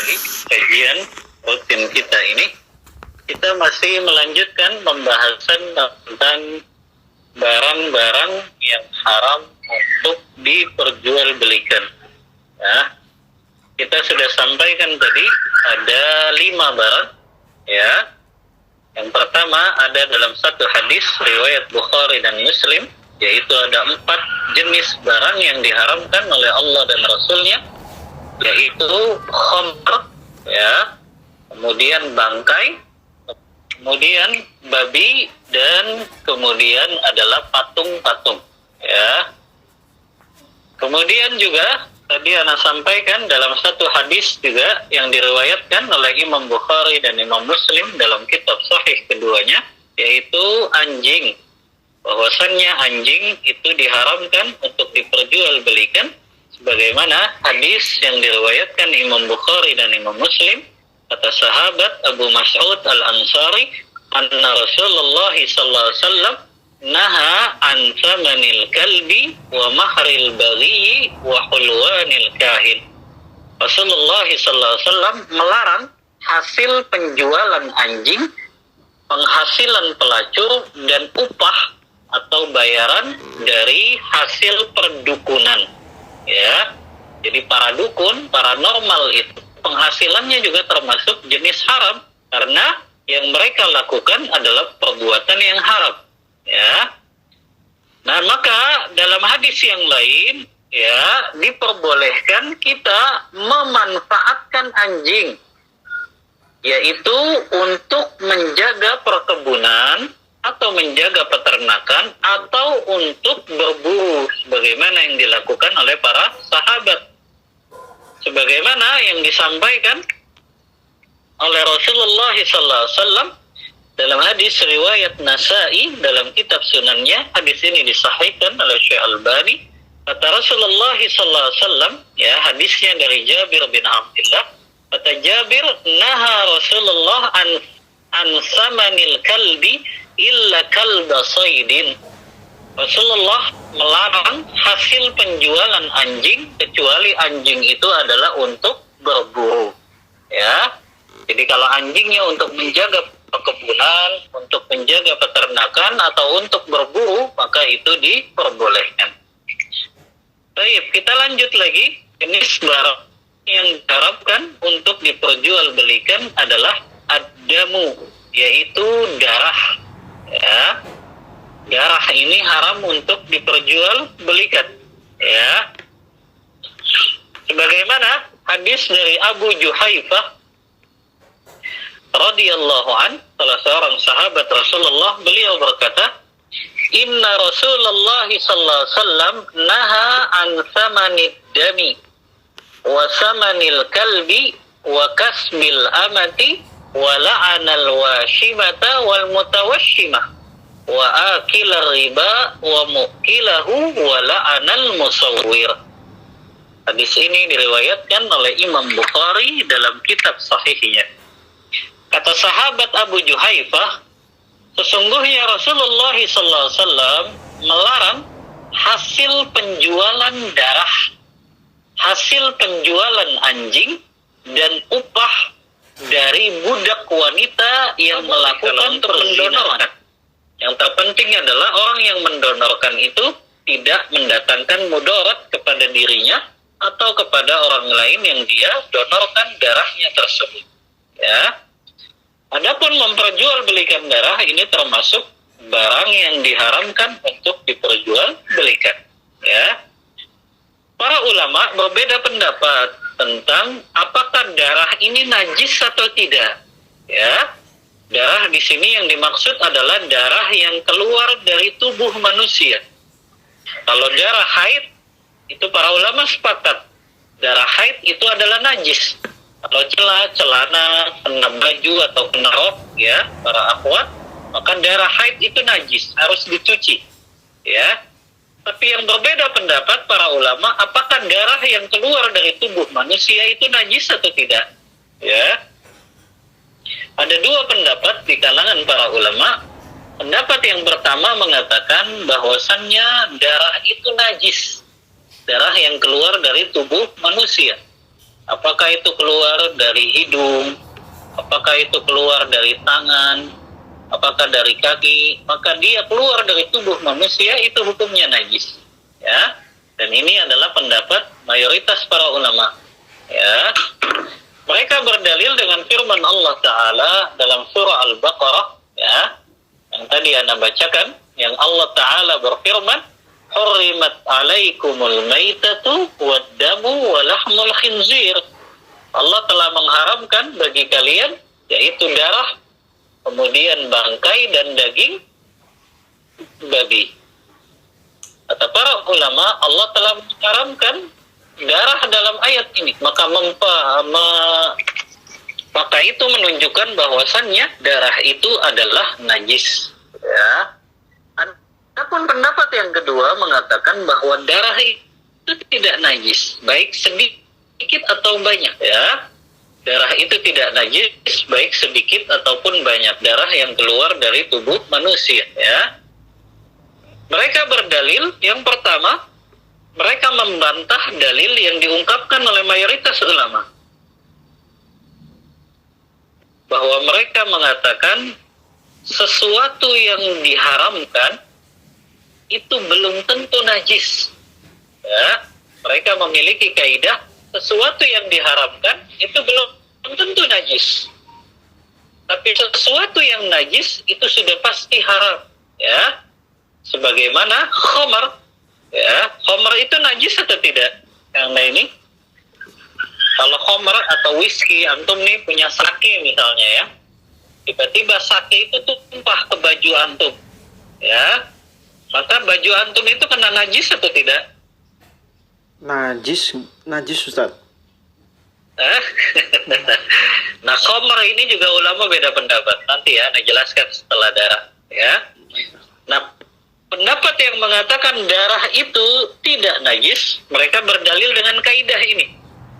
kembali kajian rutin kita ini. Kita masih melanjutkan pembahasan tentang barang-barang yang haram untuk diperjualbelikan. Ya, kita sudah sampaikan tadi ada 5 barang. Ya, yang pertama ada dalam satu hadis riwayat Bukhari dan Muslim, yaitu ada 4 jenis barang yang diharamkan oleh Allah dan Rasulnya, yaitu khamr, ya, kemudian bangkai, kemudian babi, dan kemudian adalah patung-patung, ya. Kemudian juga tadi Ana sampaikan dalam satu hadis juga yang diriwayatkan oleh Imam Bukhari dan Imam Muslim dalam kitab sahih keduanya, yaitu anjing. Bahwasannya anjing itu diharamkan untuk diperjualbelikan, sebagaimana hadis yang diriwayatkan Imam Bukhari dan Imam Muslim, kata sahabat Abu Mas'ud Al-Ansari, anna Rasulullah sallallahu alaihi wasallam naha an thamanil kalbi wa mahril baghi wa hulwanil kahin. Rasulullah sallallahu alaihi wasallam melarang hasil penjualan anjing, penghasilan pelacur, dan upah atau bayaran dari hasil perdukunan. Ya, jadi para dukun, paranormal itu penghasilannya juga termasuk jenis haram, karena yang mereka lakukan adalah perbuatan yang haram. Ya, nah maka dalam hadis yang lain, ya, diperbolehkan kita memanfaatkan anjing, yaitu untuk menjaga perkebunan atau menjaga peternakan atau untuk berburu, sebagaimana yang dilakukan oleh para sahabat, sebagaimana yang disampaikan oleh Rasulullah SAW dalam hadis riwayat Nasa'i dalam kitab Sunannya. Hadis ini disahihkan oleh Syekh Albani. Kata Rasulullah SAW, ya, hadisnya dari Jabir bin Abdullah, kata Jabir, naha Rasulullah an samanil kalbi illa kalba saydin. Rasulullah melarang hasil penjualan anjing kecuali anjing itu adalah untuk berburu. Ya, jadi kalau anjingnya untuk menjaga perkebunan, untuk menjaga peternakan, atau untuk berburu, maka itu diperbolehkan. Baik, kita lanjut lagi. Jenis barang yang diharapkan untuk diperjualbelikan adalah ad-damu, yaitu darah. Ya, darah ini haram untuk diperjualbelikan. Ya, sebagaimana hadis dari Abu Juhaifah radhiyallahu an, salah seorang sahabat Rasulullah, beliau berkata, inna Rasulullah sallallahu alaihi wasallam naha an thamanid dami wa samanil kalbi wa kasbil amati wa la'anal washimata wal mutawashimah wa akilar riba wa mukilahu wa la'anal musawwir. Hadis ini diriwayatkan oleh Imam Bukhari dalam kitab sahihnya. Kata sahabat Abu Juhaifah, sesungguhnya Rasulullah SAW melarang hasil penjualan darah, hasil penjualan anjing, dan upah dari budak wanita yang melakukan pendonoran. Yang terpenting adalah orang yang mendonorkan itu tidak mendatangkan mudarat kepada dirinya atau kepada orang lain yang dia donorkan darahnya tersebut. Ya. Adapun memperjualbelikan darah ini termasuk barang yang diharamkan untuk diperjualbelikan. Ya. Para ulama berbeda pendapat tentang apakah darah ini najis atau tidak. Ya. Darah di sini yang dimaksud adalah darah yang keluar dari tubuh manusia. Kalau darah haid, itu para ulama sepakat darah haid itu adalah najis. Kalau celana, kena baju atau kena rok, ya, para akhwat, maka darah haid itu najis, harus dicuci. Ya. Tapi yang berbeda pendapat para ulama, apakah darah yang keluar dari tubuh manusia itu najis atau tidak? Ya. Ada 2 pendapat di kalangan para ulama. Pendapat yang pertama mengatakan bahwasannya darah itu najis, darah yang keluar dari tubuh manusia. Apakah itu keluar dari hidung, apakah itu keluar dari tangan, apakah dari kaki, maka dia keluar dari tubuh manusia, itu hukumnya najis. Ya, dan ini adalah pendapat mayoritas para ulama. Ya, mereka berdalil dengan firman Allah Ta'ala dalam surah Al-Baqarah, ya, yang tadi Anda bacakan, yang Allah Ta'ala berfirman, "Hurrimat alaikumul maitatu wad-damu wa lahmul khinzir." Allah telah mengharamkan bagi kalian, yaitu darah, kemudian bangkai dan daging babi. Kata para ulama, Allah telah mengharamkan darah dalam ayat ini, maka itu menunjukkan bahwasannya darah itu adalah najis. Ya. Adapun pendapat yang kedua mengatakan bahwa darah itu tidak najis, baik sedikit atau banyak. Ya, darah itu tidak najis, baik sedikit ataupun banyak darah yang keluar dari tubuh manusia. Ya, mereka berdalil yang pertama, mereka membantah dalil yang diungkapkan oleh mayoritas ulama, bahwa mereka mengatakan sesuatu yang diharamkan itu belum tentu najis. Ya, mereka memiliki kaidah sesuatu yang diharamkan itu belum tentu najis. Tapi sesuatu yang najis itu sudah pasti haram. Ya, sebagaimana khamar. Ya, khamar itu najis atau tidak? Yang ini, kalau khamar atau whisky, antum nih punya sake misalnya ya, tiba-tiba sake itu tumpah ke baju antum, ya, maka baju antum itu kena najis atau tidak? Najis Ustaz. Nah, khamar ini juga ulama beda pendapat. Nanti ya, Anda jelaskan setelah darah. Ya. Nah, pendapat yang mengatakan darah itu tidak najis, mereka berdalil dengan kaidah ini.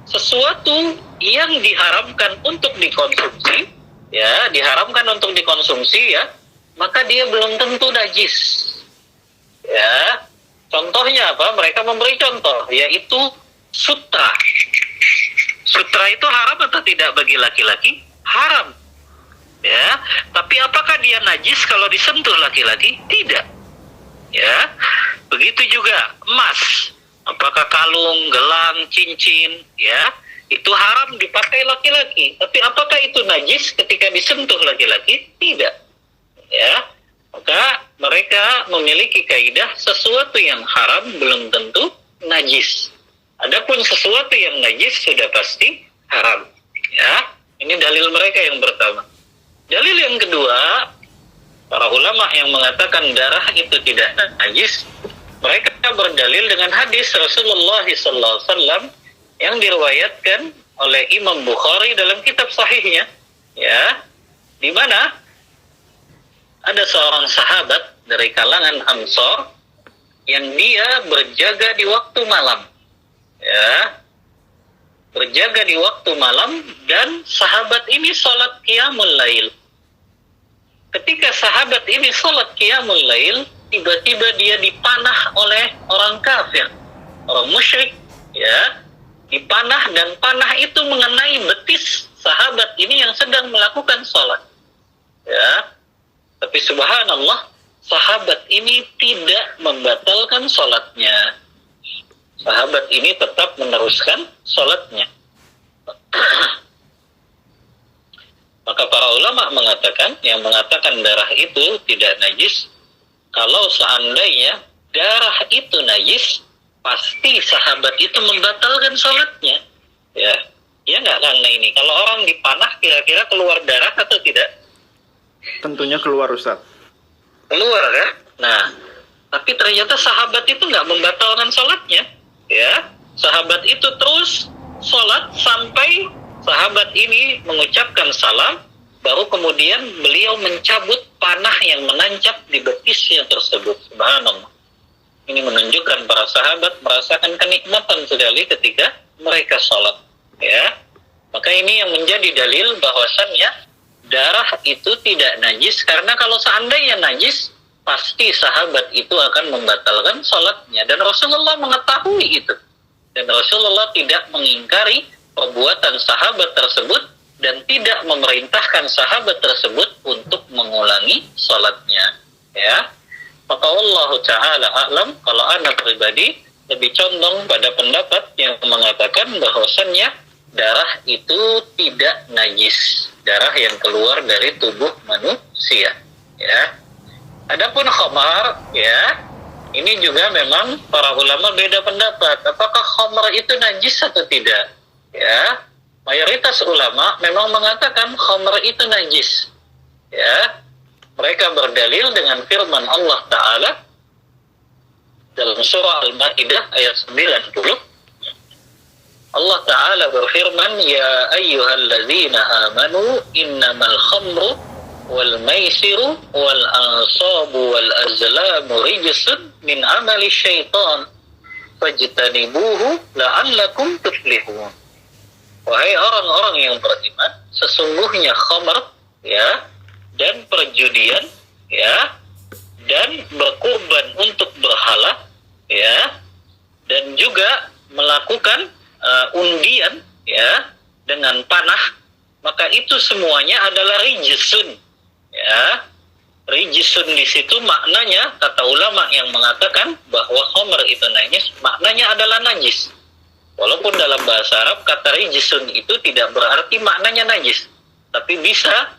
Sesuatu yang diharamkan untuk dikonsumsi, ya, diharamkan untuk dikonsumsi ya, maka dia belum tentu najis. Ya, contohnya apa? Mereka memberi contoh, yaitu sutra. Sutra itu haram atau tidak bagi laki-laki? Haram. Ya, tapi apakah dia najis kalau disentuh laki-laki? Tidak. Ya, begitu juga emas. Apakah kalung, gelang, cincin, ya, itu haram dipakai laki-laki. Tapi apakah itu najis ketika disentuh laki-laki? Tidak. Ya, maka mereka memiliki kaidah sesuatu yang haram belum tentu najis. Adapun sesuatu yang najis sudah pasti haram. Ya, ini dalil mereka yang pertama. Dalil yang kedua, para ulama yang mengatakan darah itu tidak najis, mereka berdalil dengan hadis Rasulullah SAW yang diriwayatkan oleh Imam Bukhari dalam kitab sahihnya, ya, di mana ada seorang sahabat dari kalangan Ansor yang dia berjaga di waktu malam, ya, berjaga di waktu malam, dan sahabat ini sholat qiyamul lail. Ketika sahabat ini sholat qiyamul lail, tiba-tiba dia dipanah oleh orang kafir, orang musyrik, ya, dipanah, dan panah itu mengenai betis sahabat ini yang sedang melakukan sholat. Ya, tapi subhanallah, sahabat ini tidak membatalkan sholatnya. Sahabat ini tetap meneruskan sholatnya. Maka para ulama mengatakan, yang mengatakan darah itu tidak najis, kalau seandainya darah itu najis, pasti sahabat itu membatalkan sholatnya. Ya, ya nggak, karena ini kalau orang dipanah kira-kira keluar darah atau tidak? Tentunya keluar Ustaz. Keluar ya. Nah, tapi ternyata sahabat itu nggak membatalkan sholatnya. Ya, sahabat itu terus sholat sampai sahabat ini mengucapkan salam, baru kemudian beliau mencabut panah yang menancap di betisnya tersebut. Subhanallah. Ini menunjukkan para sahabat merasakan kenikmatan sekali ketika mereka sholat. Ya, maka ini yang menjadi dalil bahwasannya darah itu tidak najis, karena kalau seandainya najis, pasti sahabat itu akan membatalkan sholatnya, dan Rasulullah mengetahui itu, dan Rasulullah tidak mengingkari perbuatan sahabat tersebut dan tidak memerintahkan sahabat tersebut untuk mengulangi salatnya, ya. Maka Allah Ta'ala a'lam, kalau anak pribadi lebih condong pada pendapat yang mengatakan bahwasannya darah itu tidak najis, darah yang keluar dari tubuh manusia, ya. Adapun khamar, ya, ini juga memang para ulama beda pendapat, apakah khamar itu najis atau tidak, ya. Mayoritas ulama memang mengatakan khamar itu najis, ya. Mereka berdalil dengan firman Allah Ta'ala dalam surah Al-Ma'idah ayat 90. Allah Ta'ala berfirman, Ya ayyuhalladzina amanu innamal khamru wal maisiru wal ansabu wal azlamu rijsun min amali syaitan fajtanibuhu la'allakum tuflihun. Wahai orang-orang yang beriman, sesungguhnya khamr, ya, dan perjudian, ya, dan berkurban untuk berhala, ya, dan juga melakukan undian, ya, dengan panah, maka itu semuanya adalah rijsun, ya. Rijsun di situ maknanya, kata ulama yang mengatakan bahwa khamr itu najis, maknanya adalah najis. Walaupun dalam bahasa Arab kata rijsun itu tidak berarti maknanya najis, tapi bisa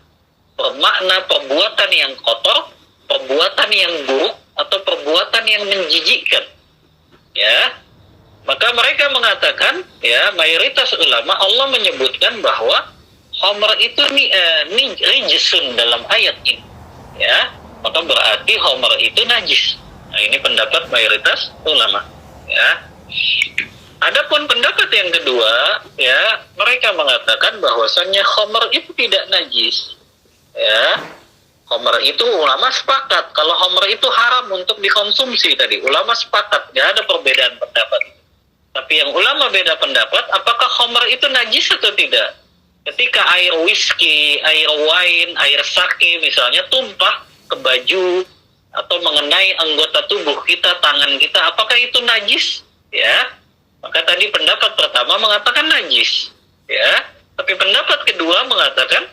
bermakna perbuatan yang kotor, perbuatan yang buruk, atau perbuatan yang menjijikkan, ya. Maka mereka mengatakan, ya, mayoritas ulama Allah menyebutkan bahwa khamr itu rijsun dalam ayat ini, ya, maka berarti khamr itu najis. Nah, ini pendapat mayoritas ulama, ya. Adapun pendapat yang kedua, ya, mereka mengatakan bahwasannya khamr itu tidak najis, ya. Khamr itu ulama sepakat kalau khamr itu haram untuk dikonsumsi tadi, ulama sepakat, nggak ada perbedaan pendapat. Tapi yang ulama beda pendapat, apakah khamr itu najis atau tidak? Ketika air whisky, air wine, air sake misalnya tumpah ke baju atau mengenai anggota tubuh kita, tangan kita, apakah itu najis? Ya, maka tadi pendapat pertama mengatakan najis, ya. Tapi pendapat kedua mengatakan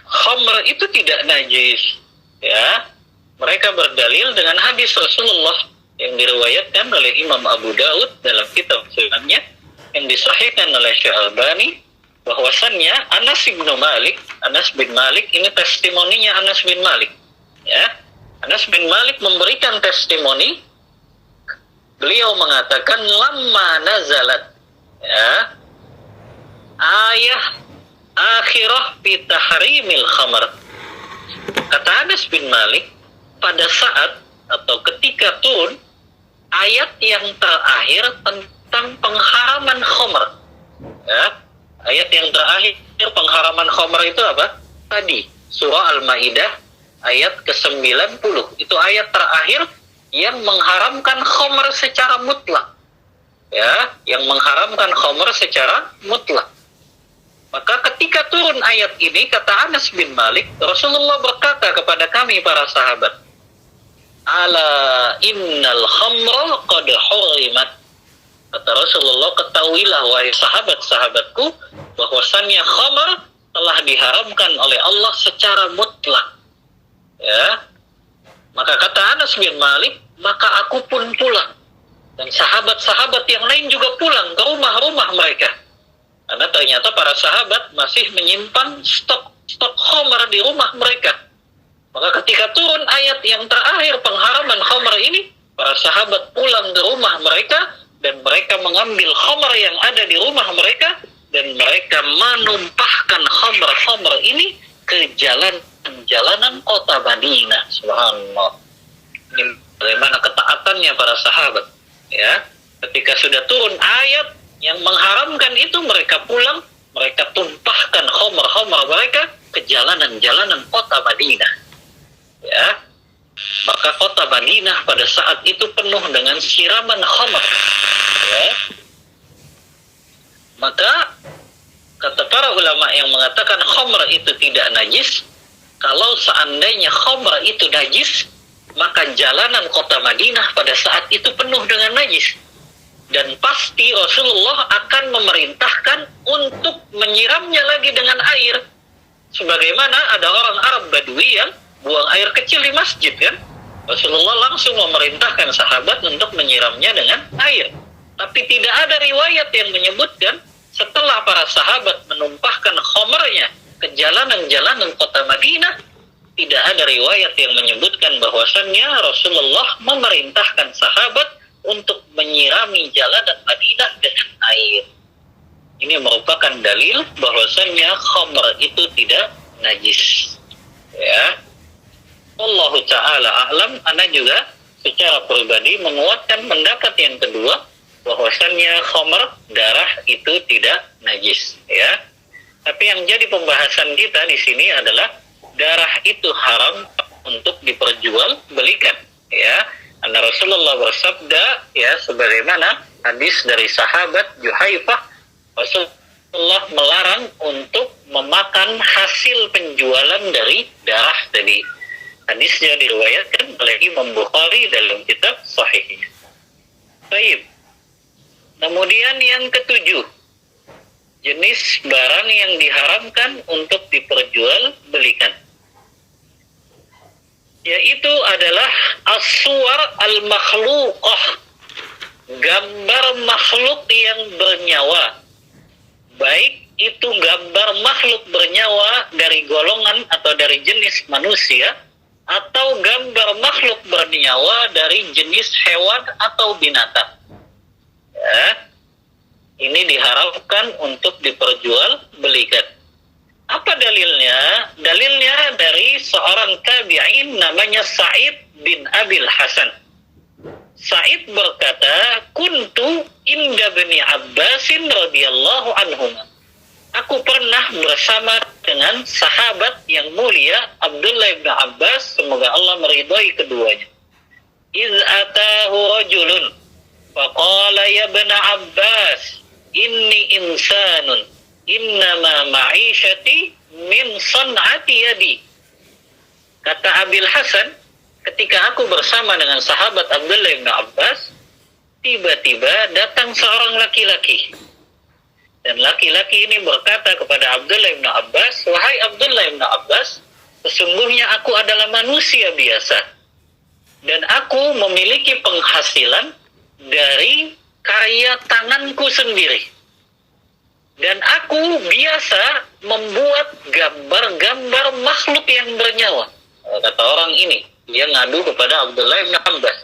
khamr itu tidak najis, ya. Mereka berdalil dengan hadis Rasulullah yang diriwayatkan oleh Imam Abu Daud dalam kitab sunannya yang disahihkan oleh Syekh Albani, bahwasannya Anas bin Malik ini testimoninya Anas bin Malik, ya. Anas bin Malik memberikan testimoni, beliau mengatakan lamma nazalat, ya, ayah akhirah fi tahrimil khamr. Kata Anas bin Malik, pada saat atau ketika turun ayat yang terakhir tentang pengharaman khamr, ya. Ayat yang terakhir pengharaman khamr itu apa? Tadi surah Al-Maidah ayat ke-90. Itu ayat terakhir yang mengharamkan khamr secara mutlak, ya, yang mengharamkan khamr secara mutlak. Maka ketika turun ayat ini, kata Anas bin Malik, Rasulullah berkata kepada kami para sahabat, ala innal khamra qad hurimat. Kata Rasulullah, ketahuilah wahai sahabat-sahabatku, bahwasannya khamr telah diharamkan oleh Allah secara mutlak, ya. Maka kata Anas bin Malik, maka aku pun pulang, dan sahabat-sahabat yang lain juga pulang ke rumah-rumah mereka, karena ternyata para sahabat masih menyimpan stok khamr di rumah mereka. Maka ketika turun ayat yang terakhir pengharaman khamr ini, para sahabat pulang ke rumah mereka dan mereka mengambil khamr yang ada di rumah mereka dan mereka menumpahkan khamr ini ke jalanan kota Madinah. Subhanallah. Ini bagaimana ketaatannya para sahabat, ya. Ketika sudah turun ayat yang mengharamkan itu, mereka pulang, mereka tumpahkan khamr mereka ke jalanan kota Madinah, ya. Maka kota Madinah pada saat itu penuh dengan siraman khamr, ya. Maka kata para ulama yang mengatakan khamr itu tidak najis, kalau seandainya khamr itu najis, maka jalanan kota Madinah pada saat itu penuh dengan najis. Dan pasti Rasulullah akan memerintahkan untuk menyiramnya lagi dengan air. Sebagaimana ada orang Arab Badui yang buang air kecil di masjid kan. Rasulullah langsung memerintahkan sahabat untuk menyiramnya dengan air. Tapi tidak ada riwayat yang menyebutkan setelah para sahabat menumpahkan khomernya ke jalanan-jalanan kota Madinah, tidak ada riwayat yang menyebutkan bahwasannya Rasulullah memerintahkan sahabat untuk menyirami jalanan Madinah dengan air. Ini merupakan dalil bahwasannya khamr itu tidak najis. Ya. Allah Ta'ala a'lam. Ana juga secara pribadi menguatkan pendapat yang kedua, bahwasannya khamr, darah itu tidak najis. Ya. Tapi yang jadi pembahasan kita di sini adalah darah itu haram untuk diperjualbelikan. Ya. Karena Rasulullah bersabda, ya, sebagaimana hadis dari sahabat Juhaifah, Rasulullah melarang untuk memakan hasil penjualan dari darah tadi. Hadisnya diriwayatkan oleh Imam Bukhari dalam kitab Sahihnya. Baik. Kemudian yang ketujuh, jenis barang yang diharamkan untuk diperjualbelikan, yaitu adalah as-suwar al-makhluqah, gambar makhluk yang bernyawa. Baik itu gambar makhluk bernyawa dari golongan atau dari jenis manusia, atau gambar makhluk bernyawa dari jenis hewan atau binatang. Ya, ini diharapkan untuk diperjualbelikan. Apa dalilnya? Dalilnya dari seorang tabi'in namanya Sa'id bin Abil Hasan. Sa'id berkata, "Kuntu inda bani Abbasin radhiyallahu anhum." Aku pernah bersama dengan sahabat yang mulia Abdullah bin Abbas, semoga Allah meridhai keduanya. "Iz atahu rajulun faqala ya ibn Abbas, inni insanun innama ma'isyati min san'ati yadi." Kata Abil Hasan, ketika aku bersama dengan sahabat Abdullah bin Abbas, tiba-tiba datang seorang laki-laki. Dan laki-laki ini berkata kepada Abdullah bin Abbas, "Wahai Abdullah bin Abbas, sesungguhnya aku adalah manusia biasa. Dan aku memiliki penghasilan dari karya tanganku sendiri. Dan aku biasa membuat gambar-gambar makhluk yang bernyawa." Kata orang ini, dia ngadu kepada Abdullah bin Abbas,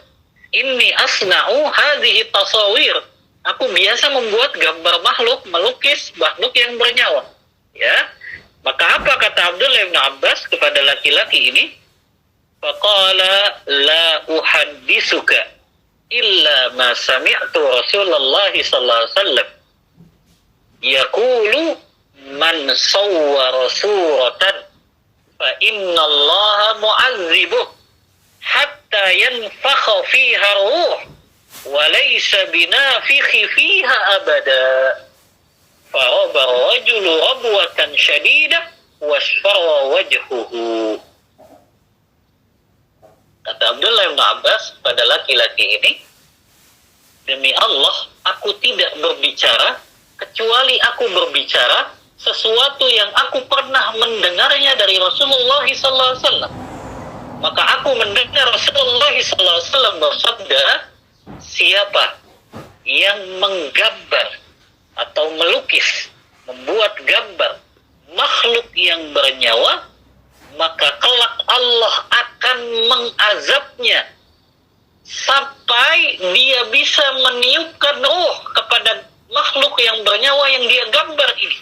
"Inni asna'u hadhihi tasawir." Aku biasa membuat gambar makhluk, melukis makhluk yang bernyawa. Ya. Maka apa kata Abdullah bin Abbas kepada laki-laki ini? Faqala la uhaddisuka illa ma sami'tu Rasulullah sallallahu alaihi wasallam yaqulu man sawwara suratan fa inna Allah mu'azzibuh hatta yanfakha fiha ruh wa laysa binafikhi fiha abada. Faraba rajulu rabwatan syadidah wasfarwa wajhuhu. Kata Abdullah bin Abbas pada laki-laki ini, "Demi Allah, aku tidak berbicara kecuali aku berbicara sesuatu yang aku pernah mendengarnya dari Rasulullah SAW. Maka aku mendengar Rasulullah SAW bersabda, siapa yang menggambar atau melukis, membuat gambar makhluk yang bernyawa, maka kelak Allah akan mengazabnya sampai dia bisa meniupkan ruh kepada makhluk yang bernyawa yang dia gambar ini.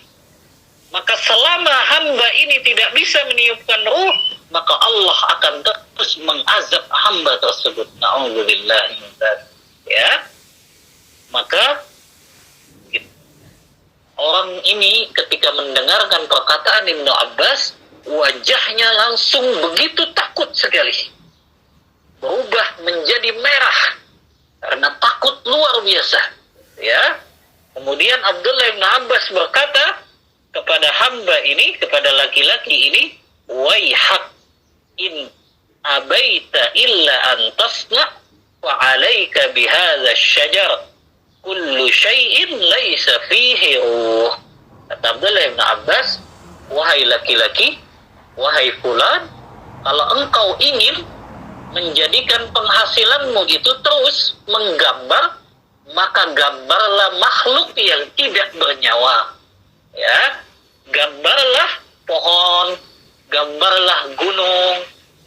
Maka selama hamba ini tidak bisa meniupkan ruh, maka Allah akan terus mengazab hamba tersebut." Na'udzubillah min dzalik. Ya. Maka orang ini ketika mendengarkan perkataan Ibnu Abbas, wajahnya langsung begitu takut sekali, berubah menjadi merah karena takut luar biasa. Ya. Kemudian Abdullah bin Abbas berkata kepada hamba ini, kepada laki-laki ini, "Waihak in abaita illa an tasna wa 'alaika bihadza asy-syajar kullu syai'in laisa fihi ruh. Kata Abdullah bin Abbas, wahai laki-laki, wahai fulan, kalau engkau ingin menjadikan penghasilanmu itu terus menggambar, maka gambarlah makhluk yang tidak bernyawa. Ya, gambarlah pohon, gambarlah gunung,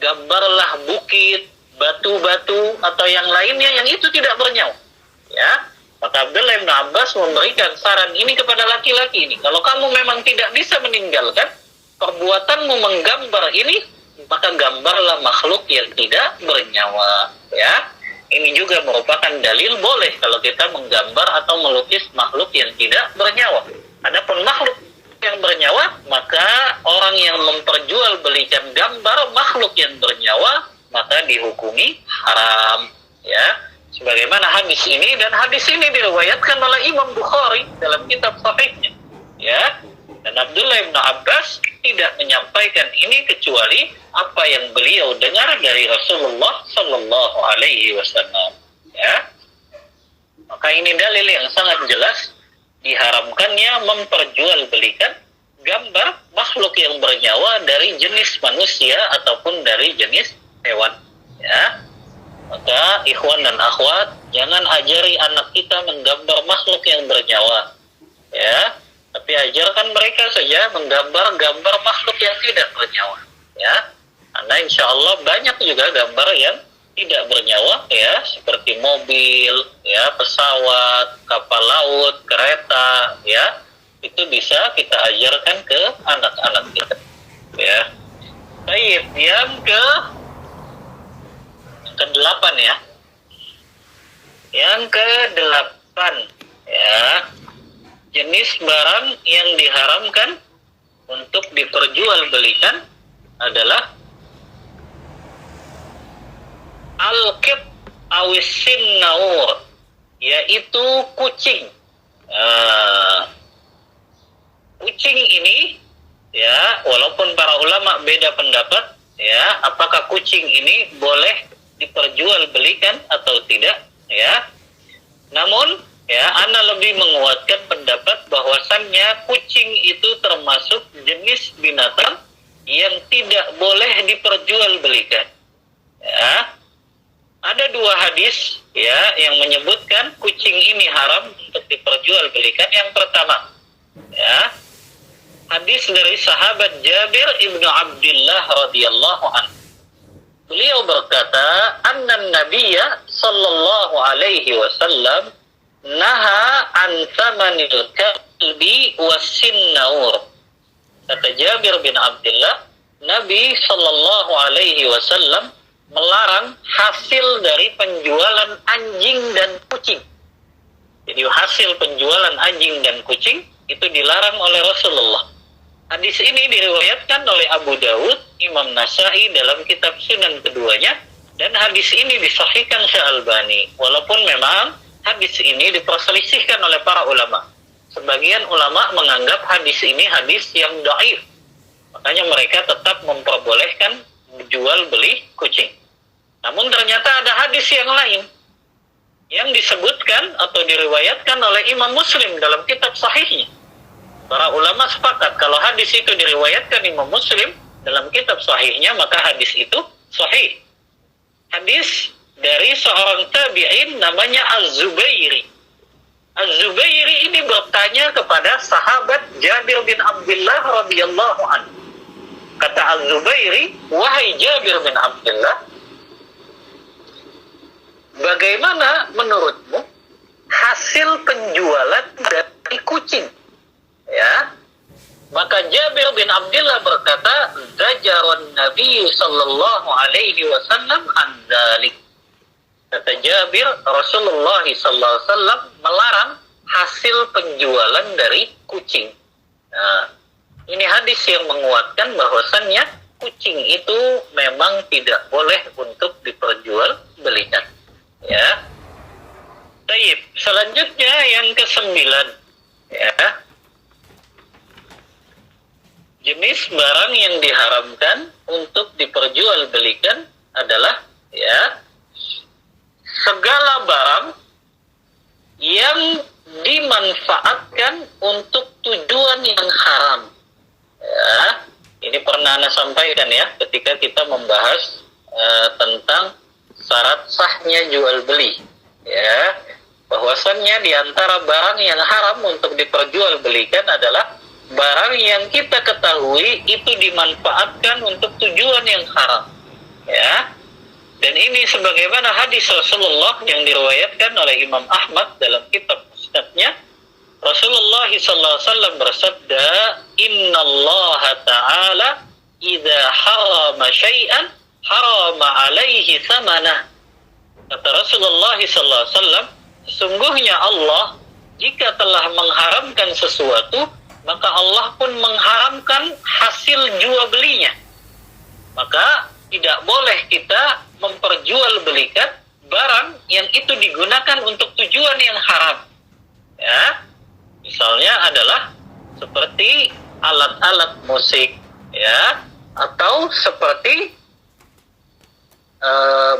gambarlah bukit, batu-batu atau yang lainnya yang itu tidak bernyawa. Ya, maka Abdullah bin Abbas memberikan saran ini kepada laki-laki ini. Kalau kamu memang tidak bisa meninggalkan perbuatanmu menggambar ini, maka gambarlah makhluk yang tidak bernyawa. Ya, ini juga merupakan dalil boleh kalau kita menggambar atau melukis makhluk yang tidak bernyawa. Adapun makhluk yang bernyawa, maka orang yang memperjualbelikan gambar makhluk yang bernyawa, maka dihukumi haram. Ya, sebagaimana hadis ini, dan hadis ini diriwayatkan oleh Imam Bukhari dalam kitab sahihnya. Ya, dan Abdullah bin Abbas tidak menyampaikan ini kecuali apa yang beliau dengar dari Rasulullah Sallallahu Alaihi Wasallam. Ya, maka ini dalil yang sangat jelas diharamkannya memperjualbelikan gambar makhluk yang bernyawa dari jenis manusia ataupun dari jenis hewan. Ya, maka ikhwan dan akhwat, jangan ajari anak kita menggambar makhluk yang bernyawa. Ya, tapi ajarkan mereka saja menggambar-gambar makhluk yang tidak bernyawa. Ya, karena insya Allah banyak juga gambar yang tidak bernyawa, ya, seperti mobil, ya, pesawat, kapal laut, kereta, ya, itu bisa kita ajarkan ke anak-anak kita. Ya, baik, yang ke-8 ya. Yang ke-8 ya, jenis barang yang diharamkan untuk diperjualbelikan adalah al-qit awisin naur, yaitu kucing. Kucing ini, ya, walaupun para ulama beda pendapat, ya, apakah kucing ini boleh diperjualbelikan atau tidak, ya. Namun, ya, ana lebih menguatkan pendapat bahwasannya kucing itu termasuk jenis binatang yang tidak boleh diperjualbelikan. Ya. Ada 2 hadis, ya, yang menyebutkan kucing ini haram untuk diperjualbelikan. Yang pertama, ya, hadis dari sahabat Jabir ibnu Abdullah radhiyallahu anhu. Beliau berkata, "Annan Nabiyya sallallahu alaihi wasallam naha an thamanil kalbi wasinnaur." Kata Jabir bin Abdullah, Nabi sallallahu alaihi wasallam melarang hasil dari penjualan anjing dan kucing. Jadi hasil penjualan anjing dan kucing itu dilarang oleh Rasulullah. Hadis ini diriwayatkan oleh Abu Dawud, Imam Nasai dalam kitab Sunan keduanya, dan hadis ini disahihkan Syekh-Albani. Walaupun memang hadis ini diperselisihkan oleh para ulama. Sebagian ulama menganggap hadis ini hadis yang dhaif. Makanya mereka tetap memperbolehkan jual beli kucing. Namun ternyata ada hadis yang lain yang disebutkan atau diriwayatkan oleh Imam Muslim dalam kitab sahihnya. Para ulama sepakat kalau hadis itu diriwayatkan Imam Muslim dalam kitab sahihnya, maka hadis itu sahih. Hadis dari seorang tabi'in namanya Az-Zubairi. Az-Zubairi ini bertanya kepada sahabat Jabir bin Abdullah radhiyallahu anhu. Kata Az-Zubairi, "Wahai Jabir bin Abdullah, bagaimana menurutmu hasil penjualan dari kucing?" Ya. Maka Jabir bin Abdullah berkata, "Zajarun Nabi sallallahu alaihi wasallam an dzalik." Kata Jabir, Rasulullah sallallahu alaihi wasallam melarang hasil penjualan dari kucing. Nah, ini hadis yang menguatkan bahwasannya kucing itu memang tidak boleh untuk diperjualbelikan. Ya. Baik, selanjutnya yang ke-9. Ya. Jenis barang yang diharamkan untuk diperjualbelikan adalah, ya, segala barang yang dimanfaatkan untuk tujuan yang haram. Ya, ini pernah Anda sampaikan ya ketika kita membahas tentang syarat sahnya jual beli. Ya, bahwasannya di antara barang yang haram untuk diperjualbelikan adalah barang yang kita ketahui itu dimanfaatkan untuk tujuan yang haram. Ya. Dan ini sebagaimana hadis Rasulullah yang diriwayatkan oleh Imam Ahmad dalam kitab Musnadnya. Rasulullah SAW bersabda, "Innallaha ta'ala idza harama syai'an harama alaihi thamanah." Kata Rasulullah SAW, sesungguhnya Allah jika telah mengharamkan sesuatu, maka Allah pun mengharamkan hasil jual belinya. Maka tidak boleh kita memperjualbelikan barang yang itu digunakan untuk tujuan yang haram. Ya, misalnya adalah seperti alat-alat musik, ya, atau seperti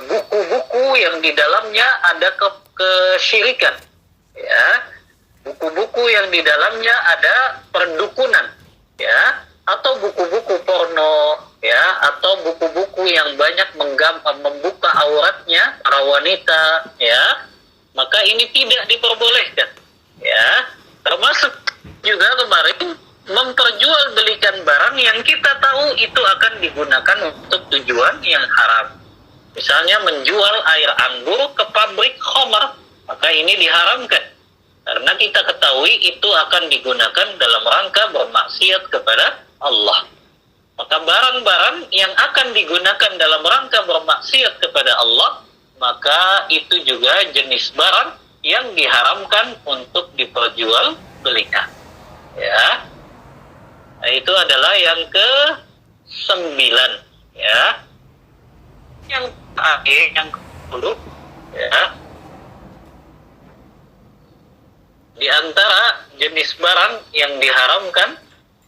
buku-buku yang di dalamnya ada kesyirikan, ya, buku-buku yang di dalamnya ada perdukunan, ya, atau buku-buku porno, ya, atau buku-buku yang banyak membuka auratnya para wanita, ya, maka ini tidak diperbolehkan, ya. Termasuk juga kemarin memperjualbelikan barang yang kita tahu itu akan digunakan untuk tujuan yang haram. Misalnya menjual air anggur ke pabrik khamar, maka ini diharamkan karena kita ketahui itu akan digunakan dalam rangka bermaksiat kepada Allah. Maka barang-barang yang akan digunakan dalam rangka bermaksiat kepada Allah, maka itu juga jenis barang yang diharamkan untuk diperjualbelikan. Ya, nah, itu adalah yang ke-9. Ya, yang terakhir, yang ke-10, ya, di antara jenis barang yang diharamkan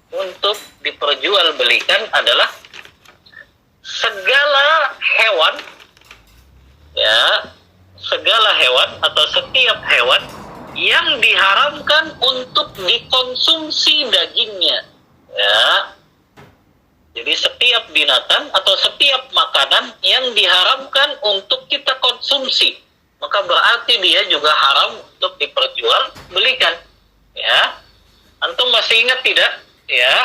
untuk diperjualbelikan adalah segala hewan, ya, segala hewan atau setiap hewan yang diharamkan untuk dikonsumsi dagingnya, ya. Jadi setiap binatang atau setiap makanan yang diharamkan untuk kita konsumsi, maka berarti dia juga haram untuk diperjualbelikan, ya. Antum masih ingat tidak, ya,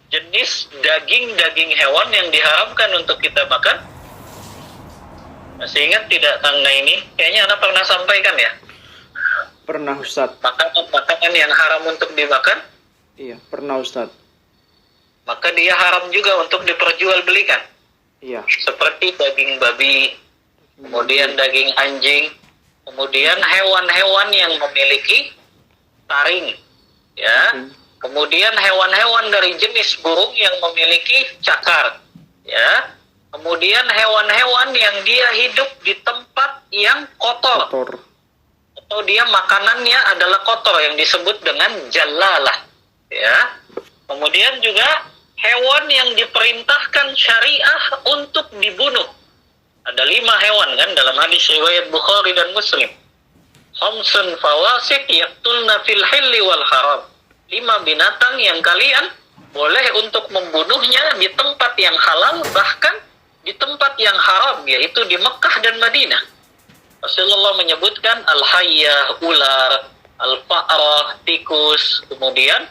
jenis daging hewan yang diharamkan untuk kita makan? Masih ingat tidak tentang ini? Kayaknya Anda pernah sampaikan ya. Pernah Ustadz. Makanan yang haram untuk dimakan? Iya, pernah Ustadz. Maka dia haram juga untuk diperjualbelikan. Iya. Seperti daging babi, kemudian daging anjing, kemudian hewan-hewan yang memiliki taring, ya. Kemudian hewan-hewan dari jenis burung yang memiliki cakar, ya. Kemudian hewan-hewan yang dia hidup di tempat yang kotor. Atau dia makanannya adalah kotor yang disebut dengan jalalah, ya. Kemudian juga hewan yang diperintahkan syariah untuk dibunuh. Ada 5 hewan kan dalam hadis riwayat Bukhari dan Muslim. Khamsun fawasik yaqtulna fil hilli wal haram. 5 binatang yang kalian boleh untuk membunuhnya di tempat yang halal, bahkan di tempat yang haram, yaitu di Mekah dan Madinah. Rasulullah menyebutkan al-hayyah, ular, al-fa'rah, tikus, kemudian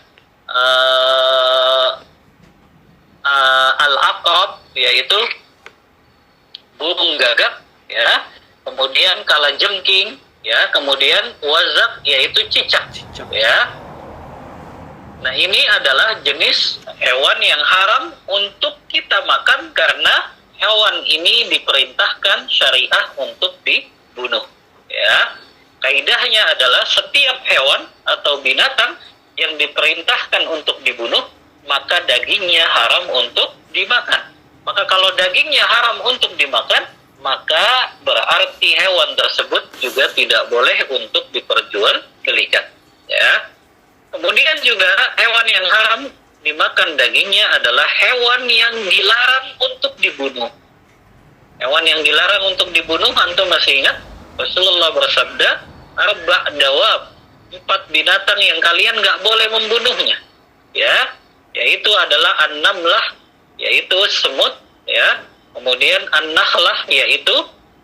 al-aqrab, yaitu burung gagak, ya. Kemudian kalajengking, ya. Kemudian wazak, yaitu cicak, ya. Nah, ini adalah jenis hewan yang haram untuk kita makan karena hewan ini diperintahkan syariah untuk dibunuh, ya. Kaidahnya adalah setiap hewan atau binatang yang diperintahkan untuk dibunuh, maka dagingnya haram untuk dimakan. Maka kalau dagingnya haram untuk dimakan, maka berarti hewan tersebut juga tidak boleh untuk diperjualbelikan, ya. Kemudian juga hewan yang haram dimakan dagingnya adalah hewan yang dilarang untuk dibunuh. Hewan yang dilarang untuk dibunuh, antum masih ingat? Rasulullah bersabda, arba' dawab, 4 binatang yang kalian nggak boleh membunuhnya, ya, yaitu adalah an-namlah, yaitu semut, ya, kemudian an-nakhlah, yaitu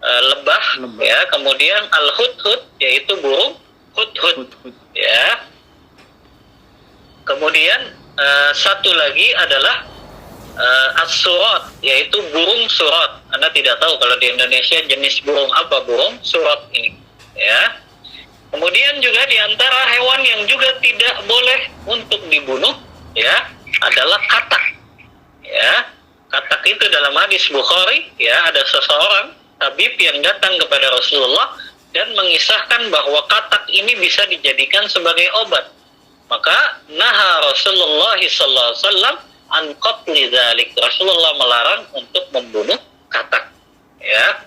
lebah, ya, kemudian al-hudhud, yaitu burung hudhud, ya. Kemudian satu lagi adalah as-surat, yaitu burung surat. Anda tidak tahu kalau di Indonesia jenis burung apa burung surat ini, ya. Kemudian juga di antara hewan yang juga tidak boleh untuk dibunuh, ya, adalah katak. Ya, katak itu dalam hadis Bukhari, ya, ada seseorang tabib yang datang kepada Rasulullah dan mengisahkan bahwa katak ini bisa dijadikan sebagai obat. Maka naha Rasulullah SAW an qatli dzalik. Rasulullah melarang untuk membunuh katak. Ya.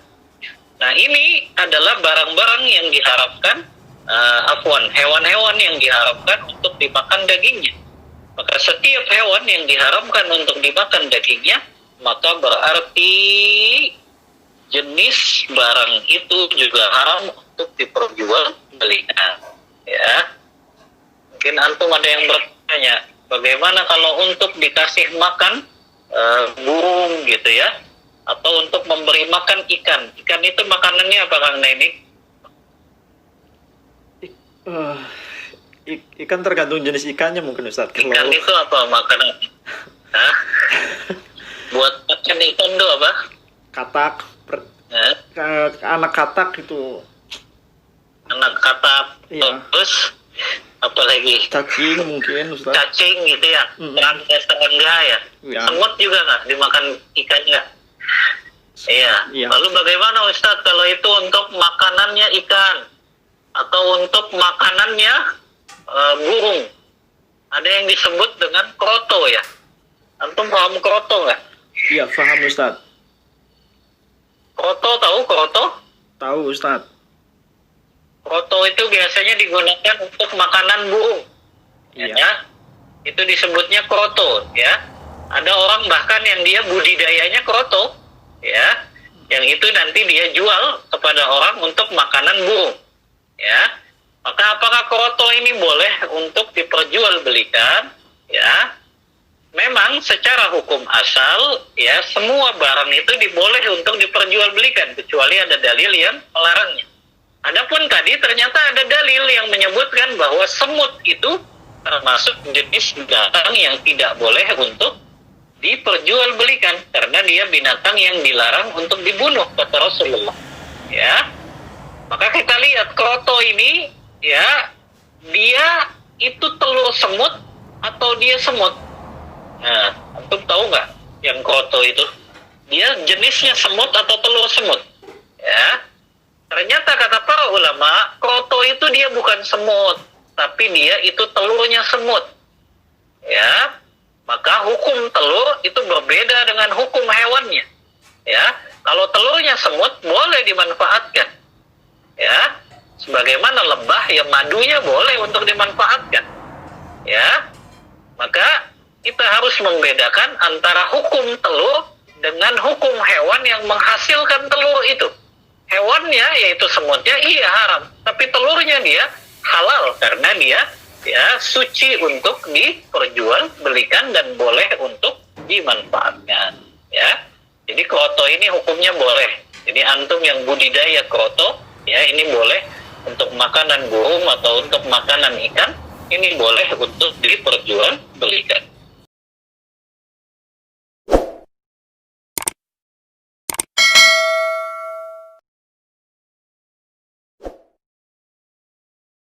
Nah, ini adalah barang-barang yang diharapkan, hewan-hewan yang diharapkan untuk dimakan dagingnya. Maka setiap hewan yang diharamkan untuk dimakan dagingnya, maka berarti jenis barang itu juga haram untuk diperjualbelikan. Ya. Mungkin antum ada yang bertanya, bagaimana kalau untuk dikasih makan burung gitu ya, atau untuk memberi makan ikan? Ikan itu makanannya apa, Kang Neni? Ikan tergantung jenis ikannya mungkin, Ustaz. Ikan itu apa makanan? Hah? Buat makan ikan itu apa? Katak. Anak katak itu. Anak katak. Iya. Terus apa lagi? Cacing mungkin, Ustaz. Cacing gitu ya. Serangga ya. Ya. Semut juga nggak dimakan ikan nggak? Iya. Iya. Lalu bagaimana Ustaz kalau itu untuk makanannya ikan atau untuk makanannya burung? Ada yang disebut dengan kroto ya. Antum paham kroto nggak? Iya, paham, Ustaz. Kroto, tahu kroto? Tahu, Ustaz. Kroto itu biasanya digunakan untuk makanan burung. Iya. Ya. Itu disebutnya kroto ya. Ada orang bahkan yang dia budidayanya kroto ya. Yang itu nanti dia jual kepada orang untuk makanan burung. Ya. Maka apakah kroto ini boleh untuk diperjualbelikan? Ya. Memang secara hukum asal ya semua barang itu diboleh untuk diperjualbelikan kecuali ada dalil yang melarangnya. Adapun tadi ternyata ada dalil yang menyebutkan bahwa semut itu termasuk jenis binatang yang tidak boleh untuk diperjualbelikan karena dia binatang yang dilarang untuk dibunuh kata Rasulullah. Ya. Maka kita lihat kroto ini ya, dia itu telur semut atau dia semut? Nah, antum tahu nggak yang kroto itu? Dia jenisnya semut atau telur semut? Ya, ternyata kata para ulama, kroto itu dia bukan semut, tapi dia itu telurnya semut. Ya, maka hukum telur itu berbeda dengan hukum hewannya. Ya, kalau telurnya semut boleh dimanfaatkan. Ya, sebagaimana lebah yang madunya boleh untuk dimanfaatkan. Ya, maka kita harus membedakan antara hukum telur dengan hukum hewan yang menghasilkan telur itu. Hewannya yaitu semutnya iya haram, tapi telurnya dia halal karena dia ya suci untuk diperjualbelikan dan boleh untuk dimanfaatkan. Ya, jadi kroto ini hukumnya boleh. Jadi antum yang budidaya kroto ya ini boleh untuk makanan burung atau untuk makanan ikan, ini boleh untuk diperjualbelikan.